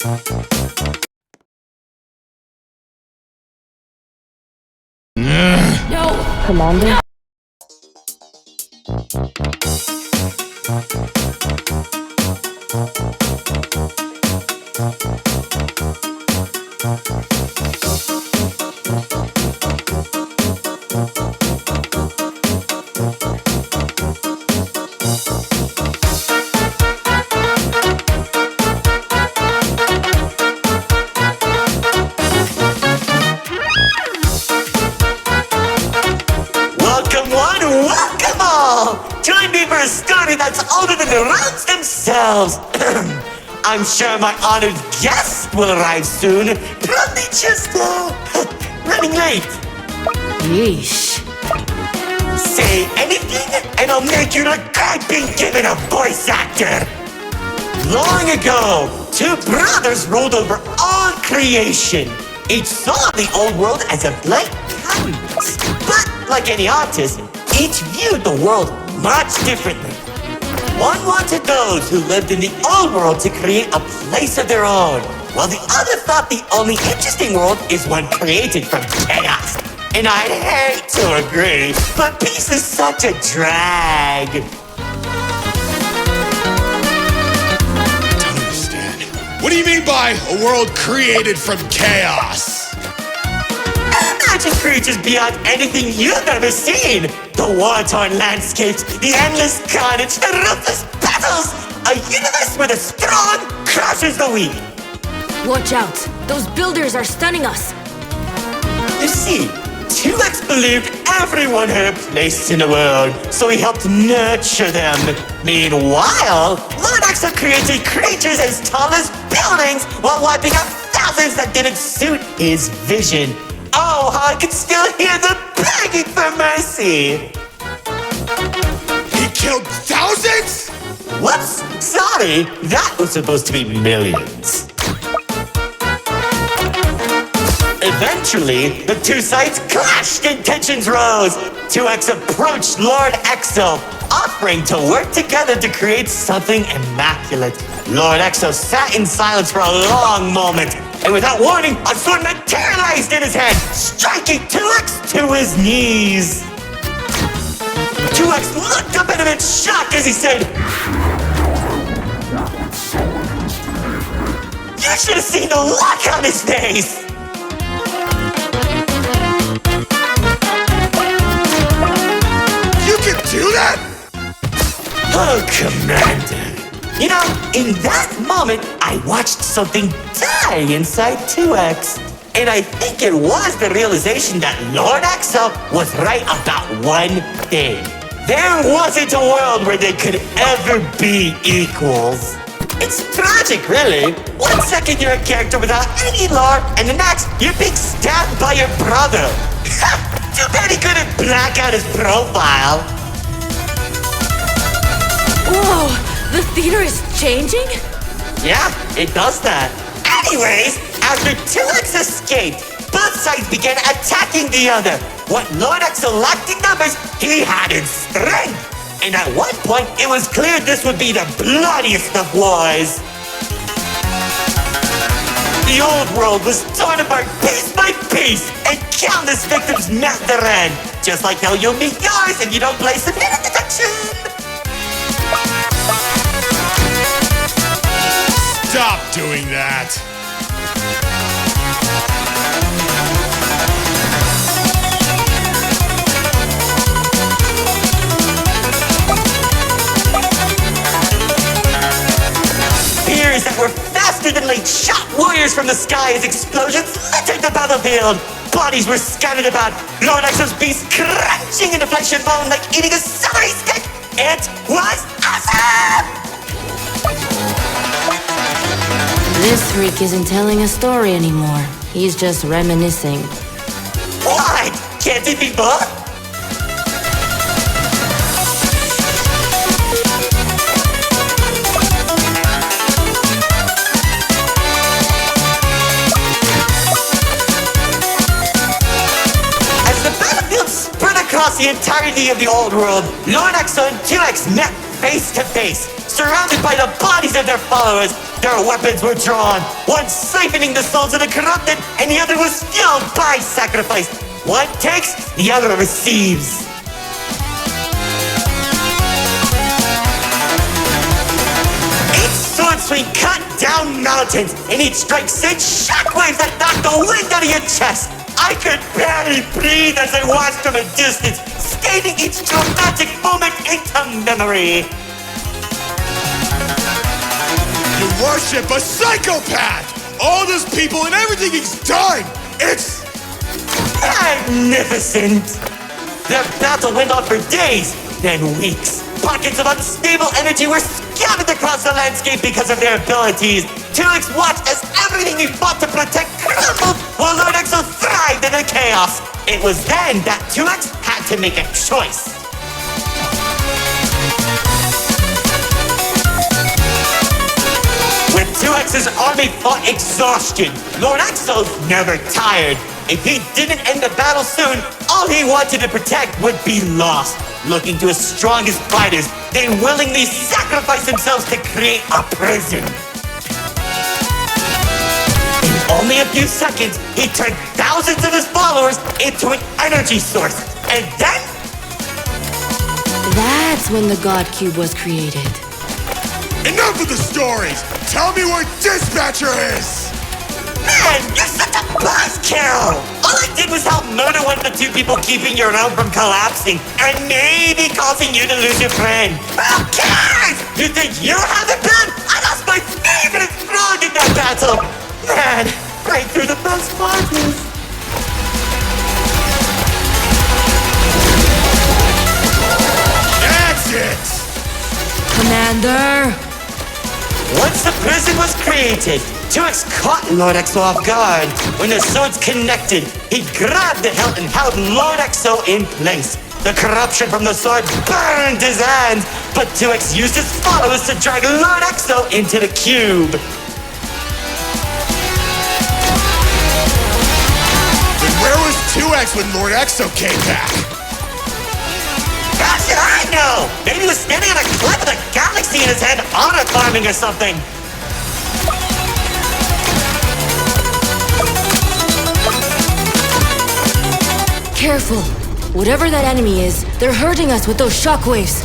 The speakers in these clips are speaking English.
No! Commander? Welcome all! Join me for a story that's older than the roads themselves. I'm sure my honored guest will arrive soon. Probably just, running late. Yeesh. Say anything and I'll make you regret being given a voice actor. Long ago, two brothers ruled over all creation. Each saw the old world as a blank canvas. But like any artist, each viewed the world much differently. One wanted those who lived in the old world to create a place of their own, while the other thought the only interesting world is one created from chaos. And I'd hate to agree, but peace is such a drag. Don't understand. What do you mean by a world created from chaos? Imagine creatures beyond anything you've ever seen. The war-torn landscapes, the endless carnage, the ruthless battles. A universe where the strong crushes the weak. Watch out! Those builders are stunning us! You see, 2X believed everyone had a place in the world, so he helped nurture them. Meanwhile, Lord X created creatures as tall as buildings while wiping out thousands that didn't suit his vision. Oh, how I can still hear them begging for mercy! He killed thousands?! Whoops! Sorry, that was supposed to be millions. Eventually, the two sides clashed and tensions rose. 2X approached Lord Exo, offering to work together to create something immaculate. Lord Exo sat in silence for a long moment, and without warning, a sword materialized in his hand, striking 2X to his knees. 2X looked up at him in shock as he said, "You should have seen the look on his face!" You can do that?! Oh, Commander. You know, in that moment, I watched something die inside 2X. And I think it was the realization that Lord Exo was right about one thing. There wasn't a world where they could ever be equals. It's tragic, really. 1 second you're a character without any lore, and the next, you're being stabbed by your brother. Too bad he couldn't black out his profile. Whoa! The theater is changing? Yeah, it does that. Anyways, after 2X escaped, both sides began attacking the other. What Lord Exo lacked in numbers, he had in strength. And at one point, it was clear this would be the bloodiest of wars. The old world was torn apart piece by piece, and countless victims met their end. Just like how you'll meet yours if you don't place some hidden detection. Stop doing that! Spears that were faster than late shot warriors from the sky as explosions littered the battlefield. Bodies were scattered about, Lord Exo's beast crunching into flesh and bone like eating a celery stick. It was awesome! This freak isn't telling a story anymore. He's just reminiscing. What? Can't it be both? As the battlefield spread across the entirety of the old world, Lord Exo and 2X met face to face, surrounded by the bodies of their followers. Their weapons were drawn, one siphoning the souls of the corrupted, and the other was fueled by sacrifice. One takes, the other receives. Each sword swing cut down mountains, and each strike sent shockwaves that knocked the wind out of your chest. I could barely breathe as I watched from a distance, skating each dramatic moment into memory. You worship a psychopath! All those people and everything he's done! It's magnificent! Their battle went on for days, then weeks. Pockets of unstable energy were scattered across the landscape because of their abilities. 2X watched as everything he fought to protect crumbled, while Lord Exo thrived in the chaos. It was then that 2X had to make a choice. When 2X's army fought exhaustion, Lord Exo's never tired. If he didn't end the battle soon, all he wanted to protect would be lost. Looking to his strongest fighters, they willingly sacrificed themselves to create a prison. In only a few seconds, he turned thousands of his followers into an energy source. And then... That's when the God Cube was created. enough of the stories! Tell me where Dispatcher is! Man, you're such a buzzkill! All I did was help murder one of the two people keeping your realm from collapsing, and maybe causing you to lose your friend. Who cares? You think you have it bad? I lost my favorite frog in that battle! Man, right through the best parties. That's it! Commander! Once the prison was created, 2X caught Lord Exo off guard. When the swords connected, he grabbed the hilt and held Lord Exo in place. The corruption from the sword burned his hands, but 2X used his followers to drag Lord Exo into the cube. Then where was 2X when Lord Exo came back? How should I know? Maybe he was standing on a cliff with a galaxy in his hand, honor farming or something. Careful. Whatever that enemy is, they're hurting us with those shockwaves.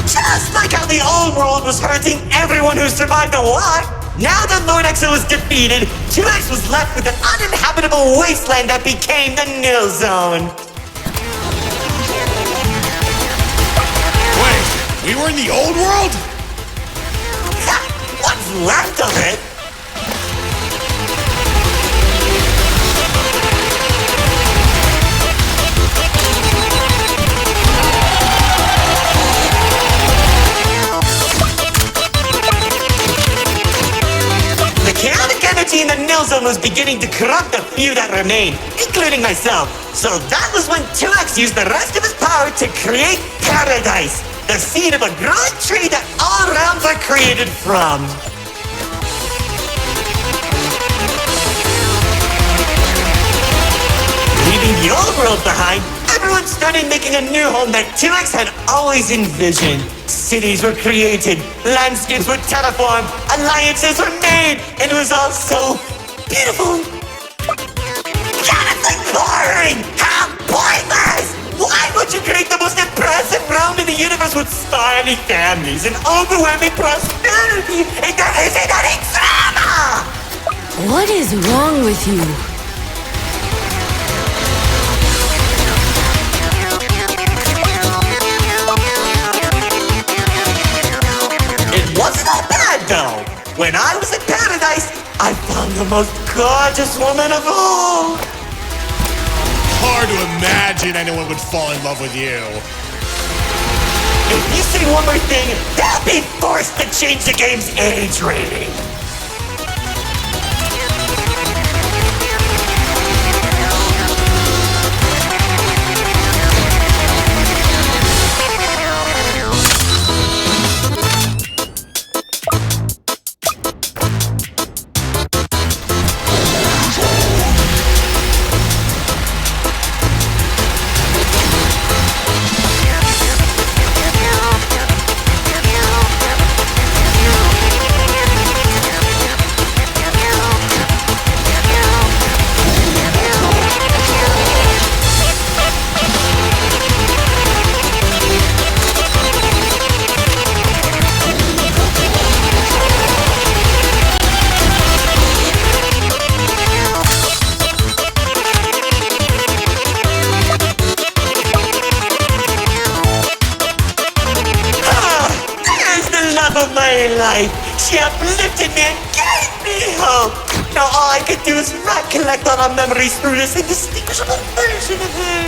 Just like how the old world was hurting everyone who survived the war. Now that Lord Exo was defeated, 2X was left with an uninhabitable wasteland that became the Nil Zone. Wait, we were in the old world? What's left of it? The chaotic energy in the Nil Zone was beginning to corrupt the few that remained, including myself. So that was when 2X used the rest of his power to create Paradise, the seed of a growing tree that all realms are created from. Leaving the old world behind, everyone started making a new home that 2X had always envisioned. Cities were created, landscapes were terraformed, alliances were made, and it was all so beautiful. Honestly boring! How pointless! Why would you create the most impressive realm in the universe with spiny families and overwhelming prosperity and there isn't any drama? What is wrong with you? It wasn't all bad though. When I was in Paradise, I found the most gorgeous woman of all. Hard to imagine anyone would fall in love with you. If you say one more thing, they'll be forced to change the game's age rating. man gave me hope. Now all I could do is recollect all our memories through this indistinguishable version of her.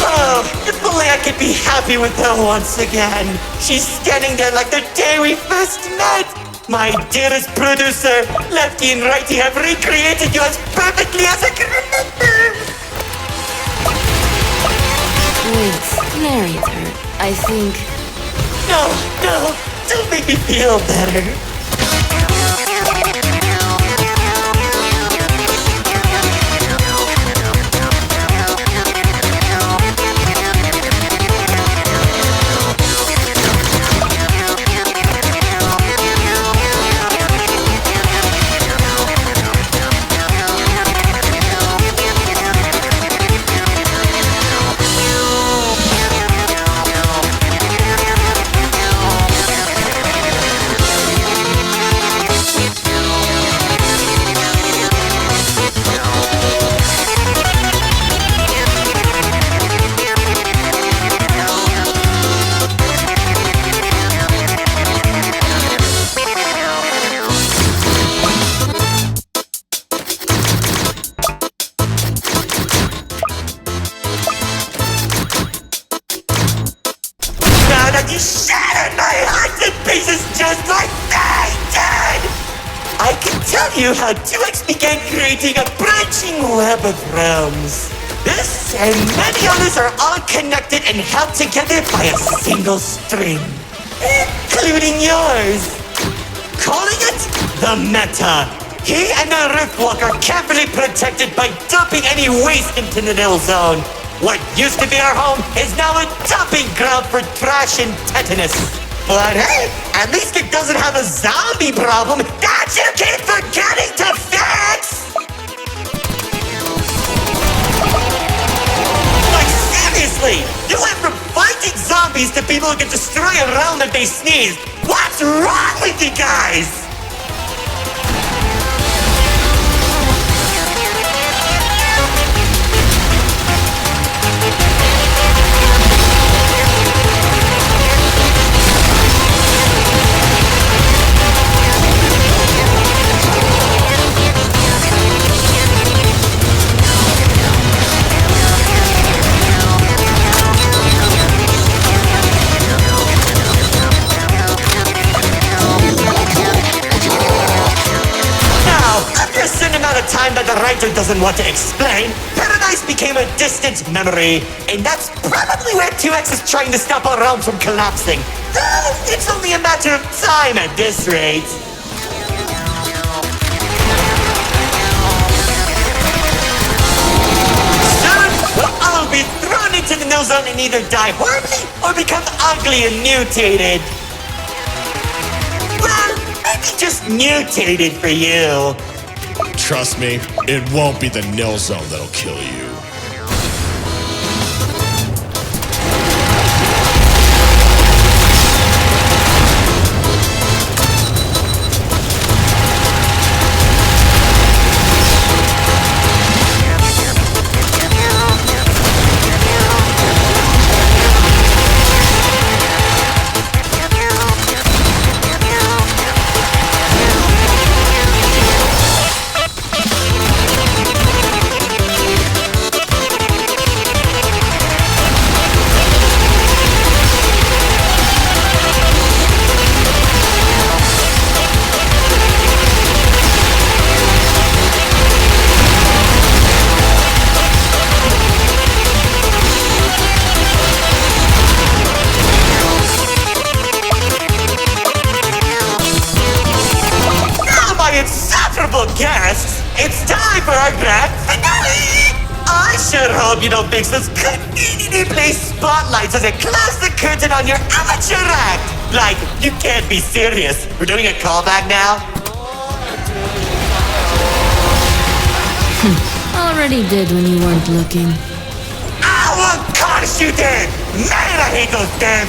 Oh, if only I could be happy with her once again. She's standing there like the day we first met. My dearest producer, Lefty and Righty have recreated you as perfectly as I can remember. Wait, narrator, I think... No, don't make me feel better. You shattered my heart to pieces just like they did! I can tell you how 2X began creating a branching web of realms. This and many others are all connected and held together by a single string, including yours. Calling it the Meta. He and the Riftwalk are carefully protected by dumping any waste into the Nil Zone. What used to be our home is now a dumping ground for trash and tetanus. But hey, at least it doesn't have a zombie problem that you keep forgetting to fix! Like seriously, you went from fighting zombies to people who can destroy a realm if they sneeze. What's wrong with you guys? Time that the writer doesn't want to explain, Paradise became a distant memory, and that's probably where 2X is trying to stop our realm from collapsing. Though it's only a matter of time at this rate. Soon, we'll all be thrown into the Nil Zone and either die horribly or become ugly and mutated. Well, maybe just mutated for you. Trust me, it won't be the Nil Zone that'll kill you. Guests, it's time for our grand finale! I sure hope you don't fix those conveniently placed spotlights as I close the curtain on your amateur act! Like, you can't be serious. We're doing a callback now? Already did when you weren't looking. Oh, of course you did! Man, I hate those damn